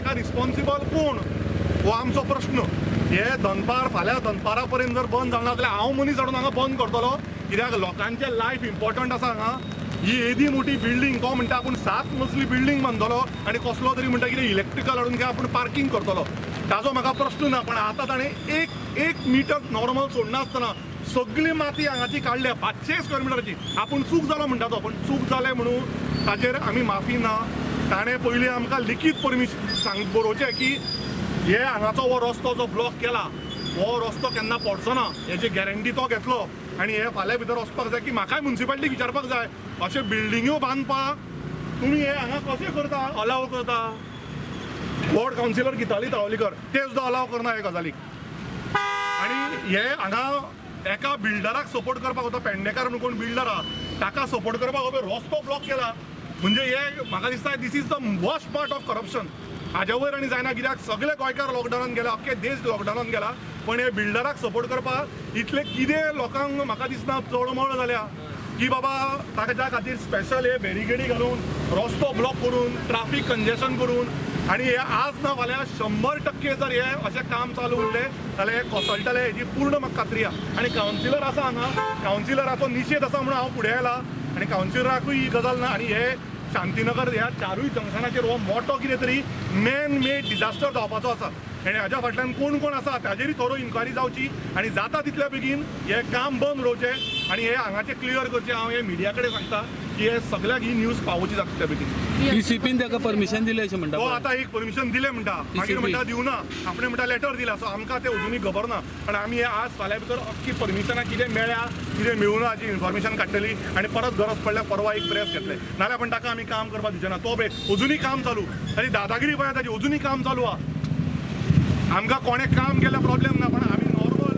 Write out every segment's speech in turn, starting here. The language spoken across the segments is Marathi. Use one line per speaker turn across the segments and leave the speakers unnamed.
हाका रिस्पॉन्सिबल कोण हो आमचो प्रश्न. हे दनपार फाल्यां दनपारा पर्यंत जर बंद जालें ना जाल्यार हांव मनीस हाडून हांगा बंद करतलो. कित्याक लोकांचें लायफ इम्पॉर्टंट आसा हांगा. ही येदी मोठी बिल्डींग तो म्हणटा आपूण 7 मजली बिल्डींग बांदतलो आनी कसलो तरी म्हणटा कितें इलेक्ट्रिकल हाडून कितें आपूण पार्किंग करतलो. ताजो म्हाका प्रश्न ना. पण आतां ताणें एक मीटर नॉर्मल सोडनासतना सगळी माती हांगाची काडल्या 500 स्क्वेअर मिटराची. आपूण चूक जालो म्हणटा तो, पण चूक जालें म्हणून ताजेर आमी माफी ना. ताणें पयलीं आमकां लिखीत परमिशन बरोवचें की हे हांगाचो हो रस्तो जो ब्लॉक केला हो रस्तो केन्ना पडचो ना हेची गॅरंटी तो घेतलो. आनी हे फाल्यां भितर वचपाक जाय की म्हाकाय म्युन्सिपालिटी विचारपाक जाय अशे बिल्डिंग्यो बांदपाक तुमी हे हांगा कशें करता अलाव करता. वॉर्ड कावन्सिलर गिताली तावलीकर ते सुद्दां अलाव करना हे गजालीक. आनी हे हांगा एका बिल्डराक सपोर्ट करपाक वता पेडणेकार म्हणून कोण बिल्डर आहा ताका सपोर्ट करपाक हो रस्तो ब्लॉक केला. म्हणजे हे म्हाका दिसता this is the worst part of corruption. हाज्या वयर आनी जायना कित्याक सगळे गोंयकार लॉकडावनान गेला अख्खे देश लॉकडावनान गेला. पण हे बिल्डराक सपोर्ट करपाक इतले कितें लोकांक म्हाका दिसना चळमळ जाल्या की बाबा ताच्या खातीर स्पेशल हे बॅरिकेडी घालून रस्तो ब्लॉक करून ट्राफीक कंजेशन करून आनी हे आज ना फाल्यां 100% जर हे अशें काम चालू उरलें जाल्यार हे कोसळटले हेजी पूर्ण म्हाका खात्री आहा. आनी कावन्सिलर आसा हांगा कावन्सिलराचो निशेध आसा म्हणून हांव फुडें आयला आनी कावन्सिलराकूय ही गजाल ना. आनी हे शांतीनगर ह्या 4 जंक्शनाचेर हो मोठो कितें तरी मॅन मेड डिजास्टर जावपाचो आसा. आनी हाज्या फाटल्यान कोण कोण आसा ताजेरूय थोरो इन्क्वायरी जावची आनी जाता तितल्या बेगीन हे काम बंद उडोवचें आनी हे हांगाचें क्लियर करचें. हांव हे मिडिया कडेन सांगता की हे सगळ्याक ही न्यूज पावोवची जाता तितल्या बेगीन.
डीसीपीन ताका परमिशन दिलें अशें म्हणटा.
तो आतां एक परमिशन दिलें म्हणटा मागीर म्हणटा दिवना. आपणें म्हणटा लेटर दिला सो आमकां तें अजुनूय खबर ना. पण आमी हे आज फाल्यां भितर अख्खी परमिशनां कितें मेळ्ळ्या कितें मेळूना हाची इन्फॉर्मेशन काडटली आनी परत गरज पडल्यार परवा एक प्रेस घेतले नाल्यार पण ताका आमी काम करपाक दिवचे ना. तो अजुनूय काम चालू आनी दादागिरी पळय ताची अजुनूय काम चालू आहा. आमकां कोणें काम केल्यार प्रॉब्लेम ना. पण आमी नॉर्मल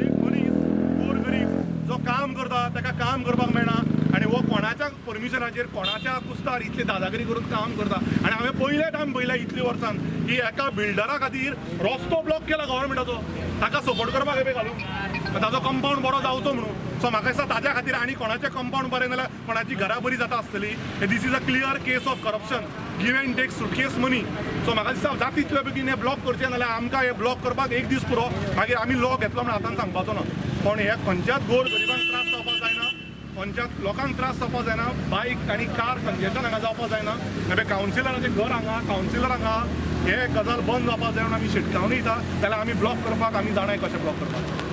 एक मनीस गोरगरीब जो काम करता ताका काम करपाक मेळना आनी हो कोणाच्या परमिशनाचेर कोणाच्या कुस्तार इतली दादागिरी करून काम करता. आनी हांवें पयले टायम पळयला इतल्या वर्सान की एका बिल्डरा खातीर रस्तो ब्लॉक केला गव्हर्मेंटाचो ताका सपोर्ट करपाक येबे घालून ताजो कंपाऊंड बरो जावचो म्हणून. सो म्हाका दिसता ताज्या खातीर आनी कोणाचें कंपाऊंड बरें जाल्यार कोणाची घरा बरी जाता आसतली. This is a clear case of corruption give and take suitcase money. So म्हाका दिसता जाता तितल्या बेगीन हे ब्लॉक करचें नाल्यार आमकां हे ब्लॉक करपाक एक दीस पुरो मागीर आमी लॉ घेतलो म्हणून हातान सांगपाचो ना. पण हे खंयच्याच गोर गरिबांक त्रास जावपाक जायना खंयच्याच लोकांक त्रास जावपाक जायना. बायक आनी कार कंजेशन हांगा जावपाक जायना. नाजाल्यार कावन्सिलराचें घर हांगा कावन्सिलर हांगा हे गजाल बंद जावपाक जाय म्हणून आमी शिटकावून येता जाल्यार आमी ब्लॉक करपाक आमी जाणाय कशें ब्लॉक करपाक.